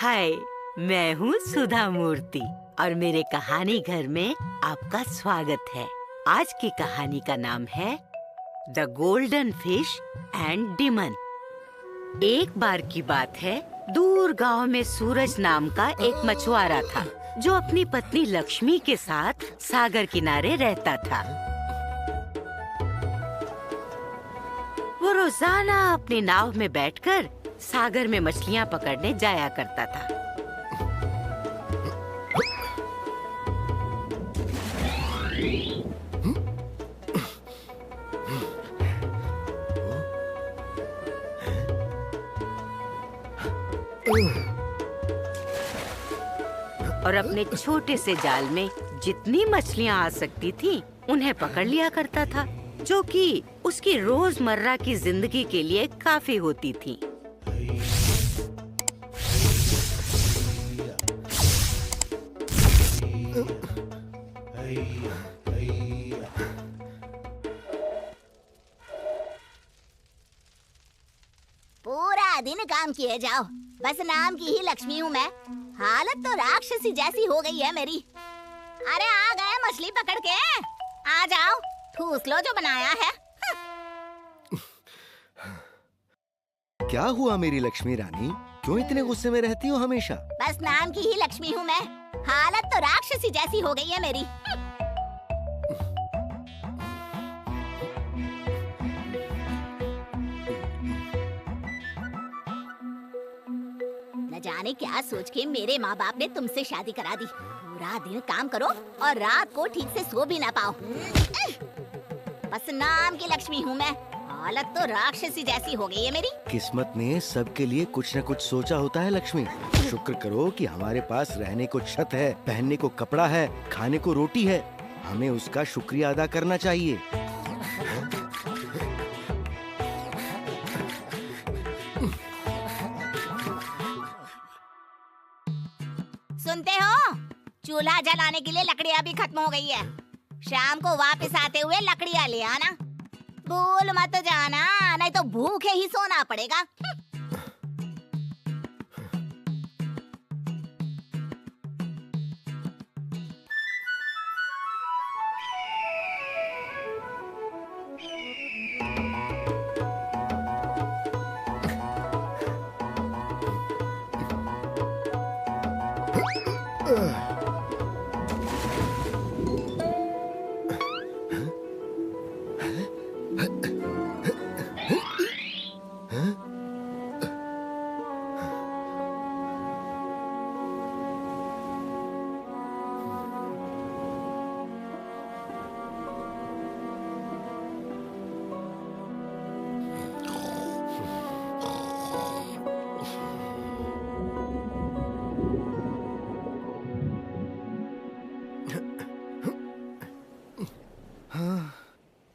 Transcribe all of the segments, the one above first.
हाय, मैं हूँ सुधा मूर्ति और मेरे कहानी घर में आपका स्वागत है। आज की कहानी का नाम है the golden fish and demon. एक बार की बात है, दूर गांव में सूरज नाम का एक मछुआरा था जो अपनी पत्नी लक्ष्मी के साथ सागर किनारे रहता था। वो रोजाना अपनी नाव में बैठकर सागर में मछलियां पकड़ने जाया करता था। और अपने छोटे से जाल में जितनी मछलियां आ सकती थी उन्हें पकड़ लिया करता था, जो कि उसकी रोजमर्रा की जिंदगी के लिए काफी होती थी। पूरा दिन काम किए जाओ, बस नाम की ही लक्ष्मी हूँ मैं। हालत तो राक्षसी जैसी हो गई है मेरी। अरे आ गए मछली पकड़ के, आ जाओ, ठूस लो जो बनाया है। क्या हुआ मेरी लक्ष्मी रानी, क्यों इतने गुस्से में रहती हो हमेशा? बस नाम की ही लक्ष्मी हूँ मैं, हालत तो राक्षसी जैसी हो गई है मेरी। न जाने क्या सोच के मेरे माँ बाप ने तुमसे शादी करा दी। पूरा दिन काम करो और रात को ठीक से सो भी ना पाओ। बस नाम की लक्ष्मी हूँ मैं, हालत तो राक्षसी जैसी हो गई है मेरी। किस्मत ने सबके लिए कुछ न कुछ सोचा होता है लक्ष्मी। शुक्र करो कि हमारे पास रहने को छत है, पहनने को कपड़ा है, खाने को रोटी है। हमें उसका शुक्रिया अदा करना चाहिए। सुनते हो? चूल्हा जलाने के लिए लकड़ियाँ भी खत्म हो गई है। शाम को वापस आते हुए लकड़ियाँ ले आना, भूल मत जाना, नहीं तो भूखे ही सोना पड़ेगा।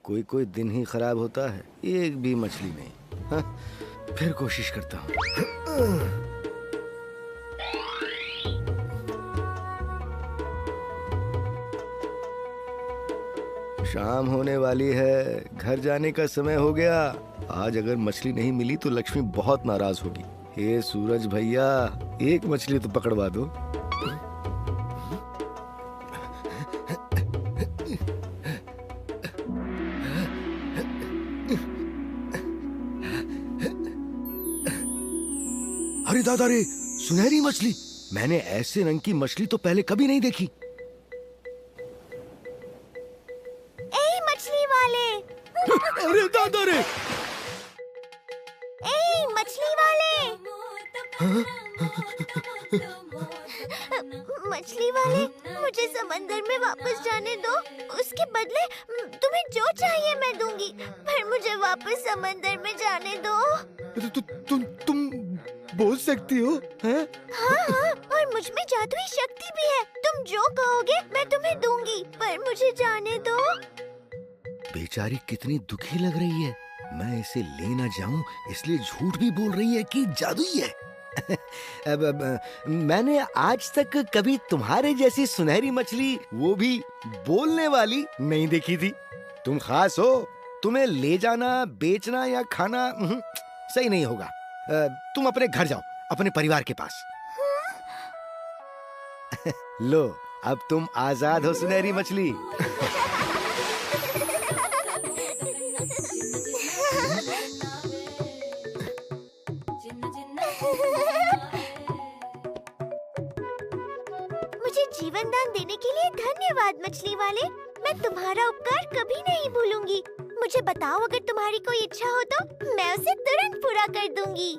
कोई कोई दिन ही खराब होता है, एक भी मछली नहीं। हाँ, फिर कोशिश करता हूँ। शाम होने वाली है, घर जाने का समय हो गया। आज अगर मछली नहीं मिली तो लक्ष्मी बहुत नाराज होगी। हे सूरज भैया, एक मछली तो पकड़वा दो। अरे दादा रे, सुनहरी मछली! मैंने ऐसे रंग की मछली तो पहले कभी नहीं देखी। ए मछली वाले! अरे दादा रे! ए मछली वाले! मछली वाले, मुझे समंदर में वापस जाने दो। उसके बदले तुम्हें जो चाहिए मैं दूंगी, पर मुझे वापस समंदर में जाने दो। तुम बोल सकती हो, हैं? हाँ, और मुझ में जादुई शक्ति भी है। तुम जो कहोगे मैं तुम्हें दूंगी, पर मुझे जाने दो। बेचारी कितनी दुखी लग रही है। मैं इसे ले ना जाऊं इसलिए झूठ भी बोल रही है कि जादुई है। मैंने आज तक कभी तुम्हारे जैसी सुनहरी मछली, वो भी बोलने वाली, नहीं देखी थी। तुम खास हो, तुम्हें ले जाना, बेचना या खाना सही नहीं होगा। तुम अपने घर जाओ, अपने परिवार के पास। लो, अब तुम आजाद हो सुनहरी मछली। मुझे जीवन दान देने के लिए धन्यवाद मछली वाले। मैं तुम्हारा उपकार कभी नहीं भूलूंगी। मुझे बताओ, अगर तुम्हारी कोई इच्छा हो तो मैं उसे तुरंत पूरा कर दूंगी।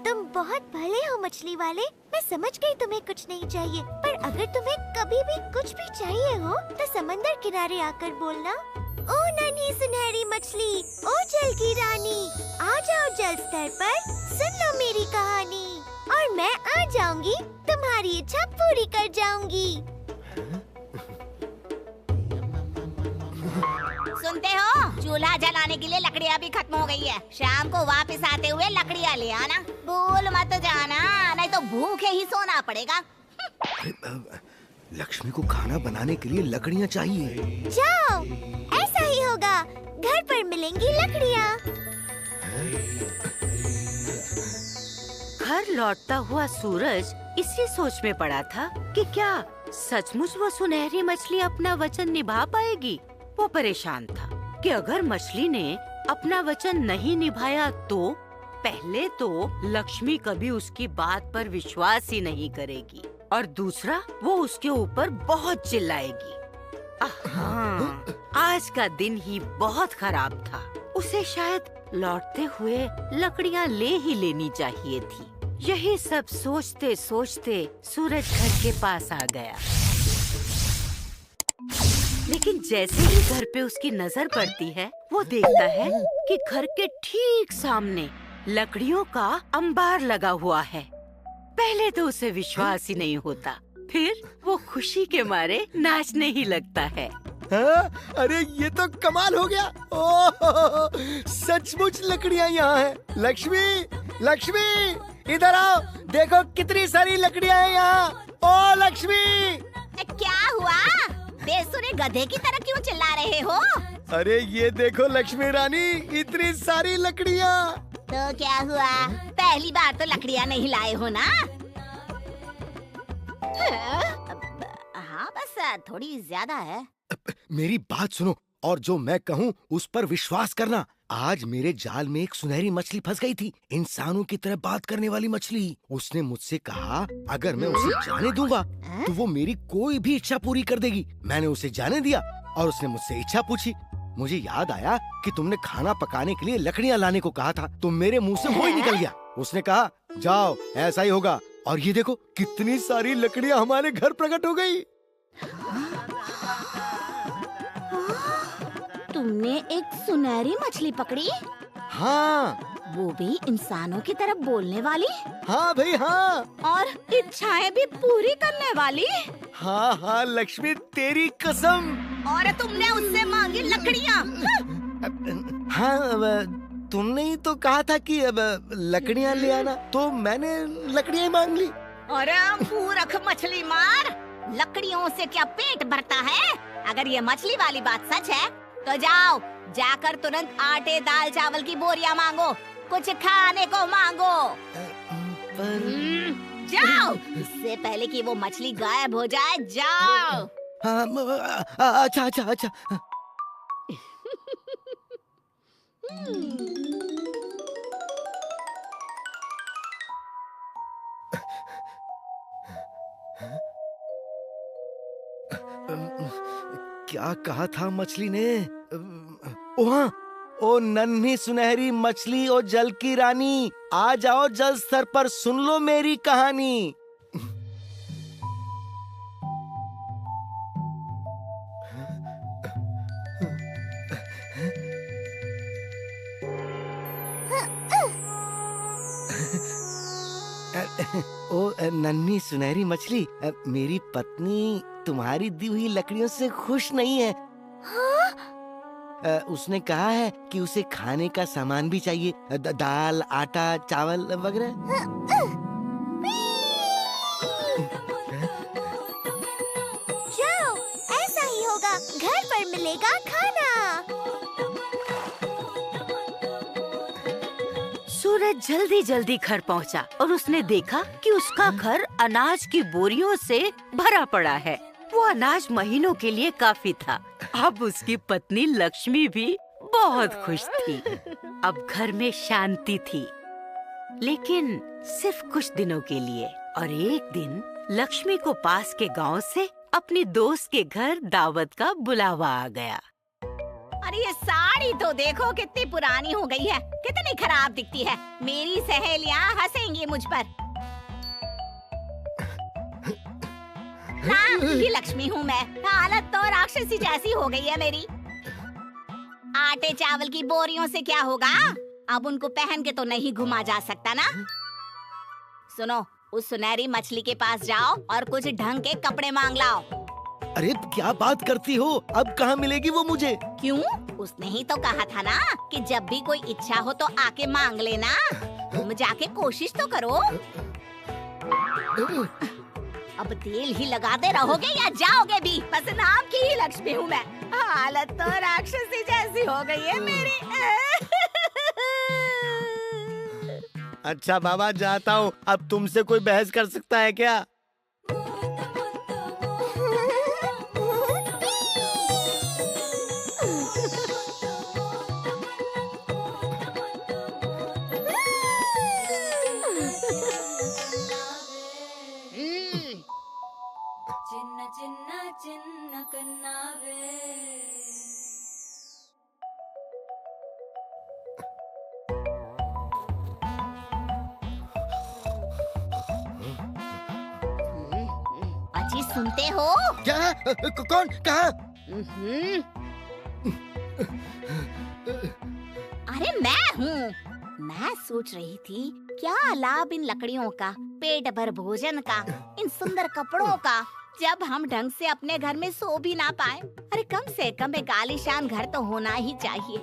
तुम बहुत भले हो मछली वाले। मैं समझ गई तुम्हें कुछ नहीं चाहिए, पर अगर तुम्हें कभी भी कुछ भी चाहिए हो तो समंदर किनारे आकर बोलना। ओ नन्ही सुनहरी मछली, ओ जल की रानी, आ जाओ जल स्तर पर, सुन लो मेरी कहानी, और मैं आ जाऊंगी, तुम्हारी इच्छा पूरी कर जाऊंगी। सुनते हो? चूल्हा जलाने के लिए लकड़ियाँ भी खत्म हो गई है। शाम को वापस आते हुए लकड़ियाँ ले आना। भूल मत जाना, नहीं तो भूखे ही सोना पड़ेगा। लक्ष्मी को खाना बनाने के लिए लकड़ियाँ चाहिए। जाओ, ऐसा ही होगा। घर पर मिलेंगी लकड़ियाँ। घर लौटता हुआ सूरज इसी सोच में पड़ा था कि क्या सचमुच वो सुनहरी मछली अपना वचन निभा पाएगी। वो परेशान था कि अगर मछली ने अपना वचन नहीं निभाया तो पहले तो लक्ष्मी कभी उसकी बात पर विश्वास ही नहीं करेगी, और दूसरा वो उसके ऊपर बहुत चिल्लाएगी। हाँ, आज का दिन ही बहुत खराब था। उसे शायद लौटते हुए लकड़ियाँ ले ही लेनी चाहिए थी। यही सब सोचते सोचते सूरज घर के पास आ गया। लेकिन जैसे ही घर पे उसकी नजर पड़ती है, वो देखता है कि घर के ठीक सामने लकड़ियों का अंबार लगा हुआ है। पहले तो उसे विश्वास ही नहीं होता, फिर वो खुशी के मारे नाचने ही लगता है। हाँ? अरे ये तो कमाल हो गया। ओह, सचमुच लकड़ियाँ यहाँ हैं। लक्ष्मी, लक्ष्मी, इधर आओ, देखो कितनी सारी लकड़ियाँ हैं यहाँ। ओ लक्ष्मी! क्या हुआ? बेसुरे गधे की तरह क्यों चिल्ला रहे हो? अरे ये देखो लक्ष्मी रानी, इतनी सारी लकड़ियाँ। तो क्या हुआ? पहली बार तो लकड़ियाँ नहीं लाए हो ना? हाँ, बस थोड़ी ज्यादा है। मेरी बात सुनो और जो मैं कहूँ उस पर विश्वास करना। आज मेरे जाल में एक सुनहरी मछली फंस गई थी, इंसानों की तरह बात करने वाली मछली। उसने मुझसे कहा अगर मैं उसे जाने दूंगा तो वो मेरी कोई भी इच्छा पूरी कर देगी। मैंने उसे जाने दिया और उसने मुझसे इच्छा पूछी। मुझे याद आया कि तुमने खाना पकाने के लिए लकड़ियाँ लाने को कहा था, तो मेरे मुंह से वो ही निकल गया। उसने कहा जाओ, ऐसा ही होगा। और ये देखो कितनी सारी लकड़ियाँ हमारे घर प्रकट हो गई। तुमने एक सुनहरी मछली पकड़ी? हाँ। वो भी इंसानों की तरह बोलने वाली? हाँ भाई हाँ। और इच्छाएं भी पूरी करने वाली? हाँ हाँ लक्ष्मी, तेरी कसम। और तुमने उससे मांगी लकड़ियाँ? हाँ, तुमने ही तो कहा था कि अब लकड़ियाँ ले आना, तो मैंने लकड़ियाँ मांग ली। अरे मूर्ख मछली मार, लकड़ियों से क्या पेट भरता है? अगर ये मछली वाली बात सच है तो जाओ, जाकर तुरंत आटे दाल चावल की बोरियां मांगो, कुछ खाने को मांगो। जाओ, इससे पहले कि वो मछली गायब हो जाए, जाओ। हाँ, अच्छा अच्छा अच्छा। क्या कहा था मछली ने? ओ हाँ, ओ नन्ही सुनहरी मछली, ओ जल की रानी, आ जाओ जल स्तर पर, सुन लो मेरी कहानी। ओ नन्ही सुनहरी मछली, मेरी पत्नी तुम्हारी दी हुई लकड़ियों से खुश नहीं है। उसने कहा है कि उसे खाने का सामान भी चाहिए, दाल, आटा, चावल वगैरह। जाओ, ऐसा ही होगा, घर पर मिलेगा खाना। सूरज जल्दी जल्दी घर पहुंचा और उसने देखा कि उसका घर अनाज की बोरियों से भरा पड़ा है। वो अनाज महीनों के लिए काफी था। अब उसकी पत्नी लक्ष्मी भी बहुत खुश थी। अब घर में शांति थी, लेकिन सिर्फ कुछ दिनों के लिए। और एक दिन लक्ष्मी को पास के गांव से अपनी दोस्त के घर दावत का बुलावा आ गया। अरे ये साड़ी तो देखो कितनी पुरानी हो गई है, कितनी खराब दिखती है। मेरी सहेलियां हंसेंगी मुझ पर। नाम की लक्ष्मी हूँ मैं, हालत तो राक्षसी जैसी हो गई है मेरी। आटे चावल की बोरियों से क्या होगा? अब उनको पहन के तो नहीं घुमा जा सकता ना। सुनो, उस सुनहरी मछली के पास जाओ और कुछ ढंग के कपड़े मांग लाओ। अरे क्या बात करती हो, अब कहाँ मिलेगी वो मुझे? क्यों? उसने ही तो कहा था ना कि जब भी कोई इच्छा हो तो आके मांग लेना। तुम जाके कोशिश तो करो। अब तेल ही लगाते रहोगे या जाओगे भी? बस नाम की ही लक्ष्मी हूँ मैं। हालत तो राक्षसी जैसी हो गई है मेरी। अच्छा बाबा, जाता हूँ। अब तुमसे कोई बहस कर सकता है क्या? చిన్న చిన్న చిన్న కన్నావే अजी सुनते हो? क्या? कौन? कहाँ? अरे मैं हूँ। मैं सोच रही थी क्या लाभ इन लकड़ियों का, पेट भर भोजन का, इन सुंदर कपड़ों का, जब हम ढंग से अपने घर में सो भी ना पाए। अरे कम से कम एक आलीशान घर तो होना ही चाहिए।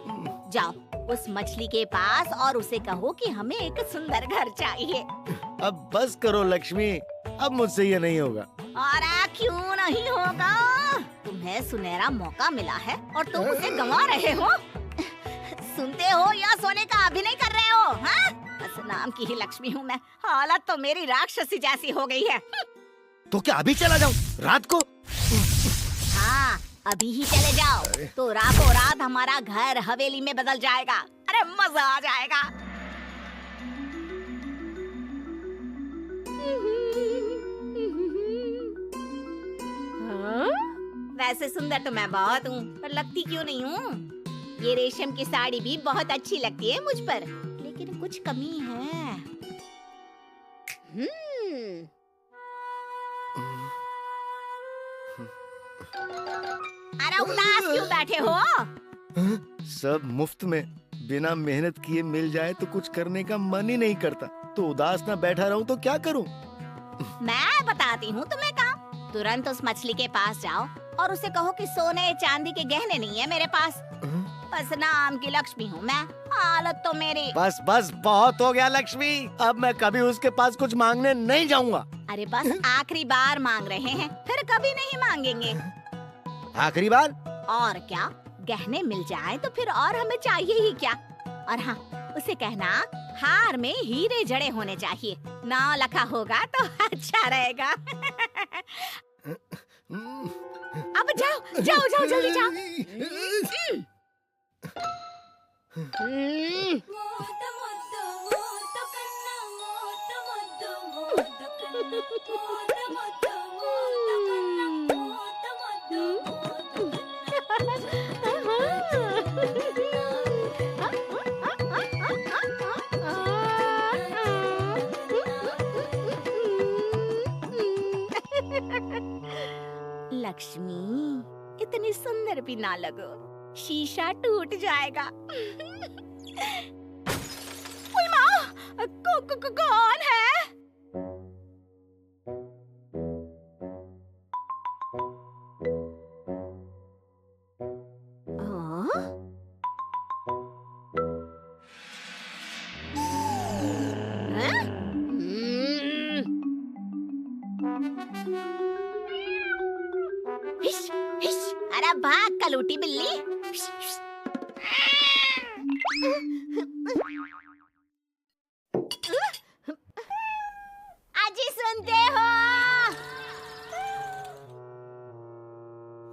जाओ उस मछली के पास और उसे कहो कि हमें एक सुंदर घर चाहिए। अब बस करो लक्ष्मी, अब मुझसे ये नहीं होगा। अरे क्यों नहीं होगा? तुम्हें सुनहरा मौका मिला है और तुम उसे गंवा रहे हो। सुनते हो या सोने का अभिनय कर रहे हो? हाँ? बस नाम की ही लक्ष्मी हूँ मैं। हालत तो मेरी राक्षसी जैसी हो गई है। तो क्या अभी चला जाऊं रात को? हाँ, अभी ही चले जाओ तो रातों रात हमारा घर हवेली में बदल जाएगा। अरे मजा आ जाएगा। हाँ? वैसे सुंदर तो मैं बहुत हूँ, पर लगती क्यों नहीं हूँ? ये रेशम की साड़ी भी बहुत अच्छी लगती है मुझ पर, लेकिन कुछ कमी है। अरे उदास क्यों बैठे हो? सब मुफ्त में बिना मेहनत किए मिल जाए तो कुछ करने का मन ही नहीं करता। तो उदास ना बैठा रहूं तो क्या करूं? मैं बताती हूँ तुम्हें काम। तुरंत उस मछली के पास जाओ और उसे कहो कि सोने चांदी के गहने नहीं है मेरे पास। बस नाम की लक्ष्मी हूँ मैं। हालत तो मेरी। बस बस बहुत हो गया लक्ष्मी, अब मैं कभी उसके पास कुछ मांगने नहीं जाऊंगा। अरे बस आखिरी बार मांग रहे हैं, फिर कभी नहीं मांगेंगे। आखिरी बार? और क्या, गहने मिल जाए तो फिर और हमें चाहिए ही क्या। और हाँ, उसे कहना हार में हीरे जड़े होने चाहिए, ना लिखा होगा तो अच्छा रहेगा। अब जाओ जाओ जाओ जल्दी जाओ। మోత మొద్ద మోత కన్న మోత మొద్ద మోత కన్న మోత మొద్ద మోత కన్న మోత మొద్ద लक्ष्मी, इतनी सुंदर भी ना लगो, शीशा टूट जाएगा। ओए माँ, कौन है? हाँ? हिश, हिश, अरे भाग कलूटी बिल्ली। हिश, हिश। सुनते हो?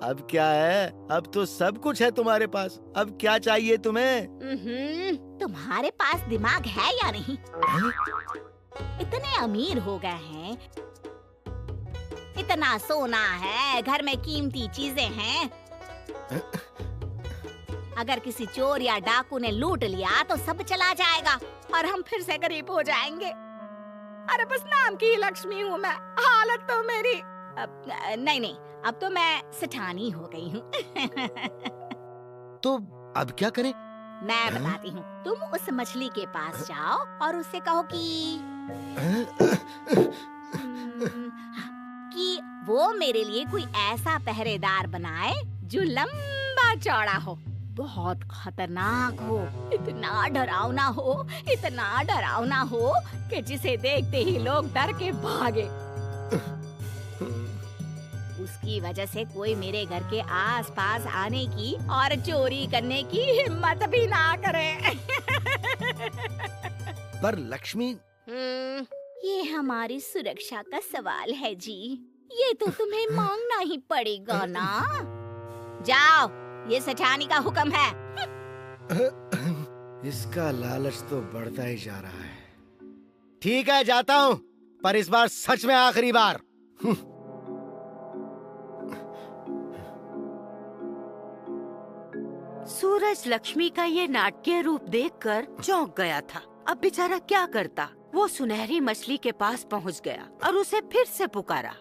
अब क्या है? अब तो सब कुछ है तुम्हारे पास। अब क्या चाहिए तुम्हें? तुम्हारे पास दिमाग है या नहीं? इतने अमीर हो गए हैं, इतना सोना है, घर में कीमती चीजें हैं। अगर किसी चोर या डाकू ने लूट लिया तो सब चला जाएगा और हम फिर से गरीब हो जाएंगे। अरे बस नाम की लक्ष्मी हूँ मैं, हालत तो मेरी नहीं, अब तो मैं सेठानी हो गई हूँ। तो अब क्या करें? मैं बताती हूँ, तुम उस मछली के पास जाओ और उससे कहो कि वो मेरे लिए कोई ऐसा पहरेदार बनाए जो लंबा चौड़ा हो, बहुत खतरनाक हो, इतना डरावना हो कि जिसे देखते ही लोग डर के भागे। उसकी वजह से कोई मेरे घर के आसपास आने की और चोरी करने की हिम्मत भी ना करे। पर लक्ष्मी, ये हमारी सुरक्षा का सवाल है जी, ये तो तुम्हें मांगना ही पड़ेगा ना। जाओ, ये सेठानी का हुक्म है। इसका लालच तो बढ़ता ही जा रहा है। ठीक है, जाता हूँ, पर इस बार सच में आखिरी बार। सूरज लक्ष्मी का ये नाटकीय रूप देखकर चौंक गया था। अब बेचारा क्या करता? वो सुनहरी मछली के पास पहुंच गया और उसे फिर से पुकारा।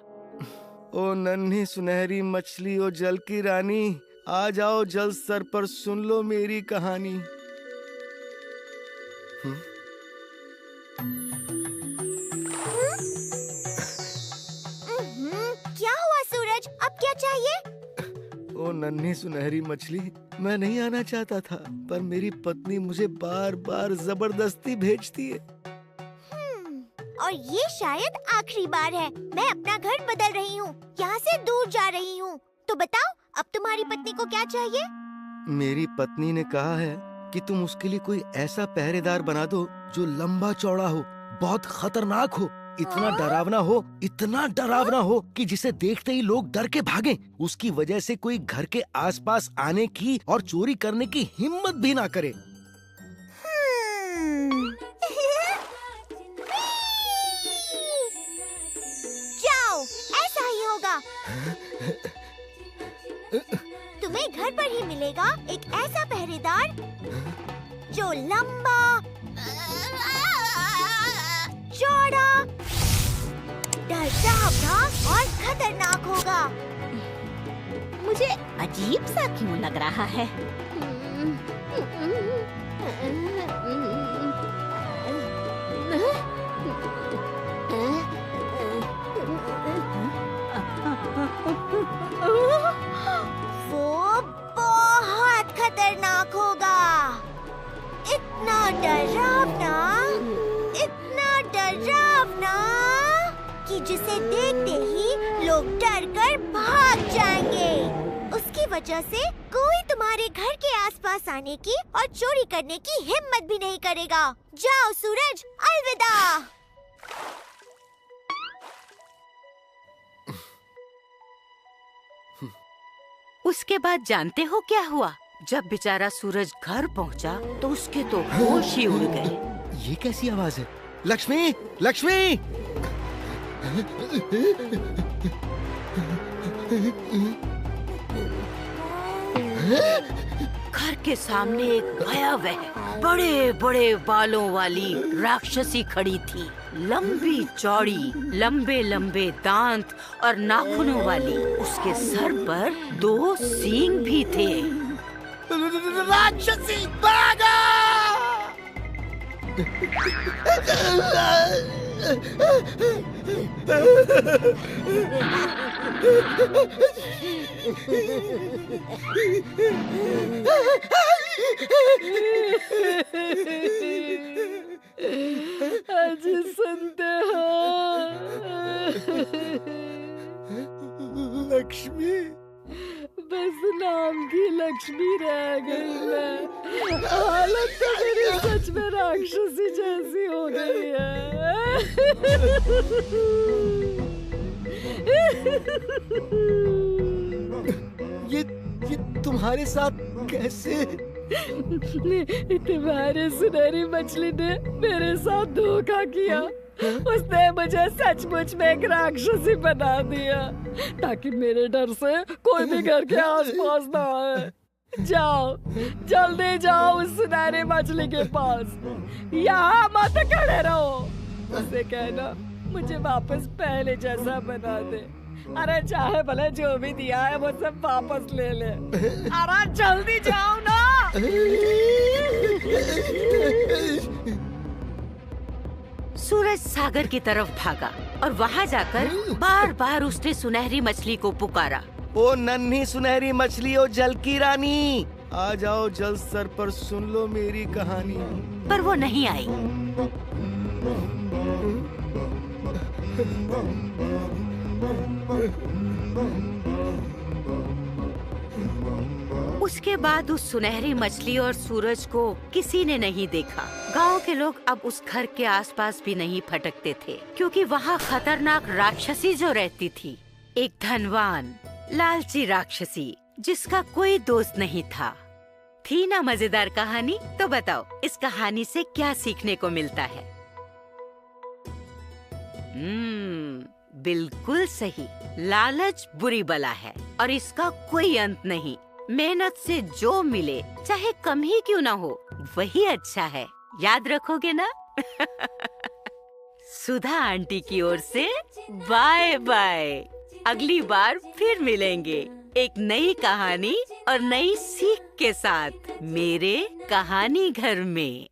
ओ नन्ही सुनहरी मछली, ओ जल की रानी, आ जाओ जल स्तर पर, सुन लो मेरी कहानी। क्या हुआ सूरज? अब क्या चाहिए? ओ नन्ही सुनहरी मछली, मैं नहीं आना चाहता था, पर मेरी पत्नी मुझे बार बार जबरदस्ती भेजती है। और ये शायद आखिरी बार है। मैं अपना घर बदल रही हूँ, यहाँ से दूर जा रही हूँ। तो बताओ, अब तुम्हारी पत्नी को क्या चाहिए? मेरी पत्नी ने कहा है कि तुम उसके लिए कोई ऐसा पहरेदार बना दो जो लंबा चौड़ा हो, बहुत खतरनाक हो, इतना डरावना हो कि जिसे देखते ही लोग डर के भागें। उसकी वजह से कोई घर के आसपास आने की और चोरी करने की हिम्मत भी ना करे। जाओ, ऐसा ही होगा। तुम्हें घर पर ही मिलेगा एक ऐसा पहरेदार जो लंबा, चौड़ा, डरावना और खतरनाक होगा। मुझे अजीब सा क्यों लग रहा है? वो बहुत खतरनाक होगा, इतना डरावना कि जिसे देखते ही लोग डर कर भाग जाएंगे। उसकी वजह से कोई तुम्हारे घर के आसपास आने की और चोरी करने की हिम्मत भी नहीं करेगा। जाओ सूरज, अलविदा। उसके बाद जानते हो क्या हुआ? जब बेचारा सूरज घर पहुंचा तो उसके तो होश ही उड़ गए। ये कैसी आवाज है? लक्ष्मी, लक्ष्मी! घर के सामने एक भयावह बड़े बड़े बालों वाली राक्षसी खड़ी थी, लंबी चौड़ी, लंबे लंबे दांत और नाखूनों वाली। उसके सर पर 2 सींग भी थे। राक्षसी, भागो! आज सुनते हो? लक्ष्मी, बस नाम की लक्ष्मी रह गई मैं। हालत तो मेरी सच में राक्षसी जैसी हो गई है। ये तुम्हारे साथ कैसे? तुम्हारे सुनहरी मछली ने मेरे साथ धोखा किया। उसने मुझे सचमुच में एक राक्षसी बना दिया ताकि मेरे डर से कोई भी घर के आसपास ना आए। जाओ, जल्दी जाओ उस सुनहरी मछली के पास, यहाँ मत खड़े रहो। उसे कहना मुझे वापस पहले जैसा बना दे। अरे चाहे भले जो भी दिया है वो सब वापस ले ले। अरे जल्दी जाओ ना। सूरज सागर की तरफ भागा और वहाँ जाकर बार बार उसने सुनहरी मछली को पुकारा। ओ नन्ही सुनहरी मछली, ओ जल की रानी, आ जाओ जल स्तर पर, सुन लो मेरी कहानी। पर वो नहीं आई। उसके बाद उस सुनहरी मछली और सूरज को किसी ने नहीं देखा। गांव के लोग अब उस घर के आसपास भी नहीं फटकते थे क्योंकि वहाँ खतरनाक राक्षसी जो रहती थी, एक धनवान लालची राक्षसी जिसका कोई दोस्त नहीं था। थी ना मजेदार कहानी? तो बताओ इस कहानी से क्या सीखने को मिलता है? बिल्कुल सही, लालच बुरी बला है और इसका कोई अंत नहीं। मेहनत से जो मिले चाहे कम ही क्यों ना हो वही अच्छा है। याद रखोगे ना? सुधा आंटी की ओर से बाय बाय। अगली बार फिर मिलेंगे एक नई कहानी और नई सीख के साथ मेरे कहानी घर में।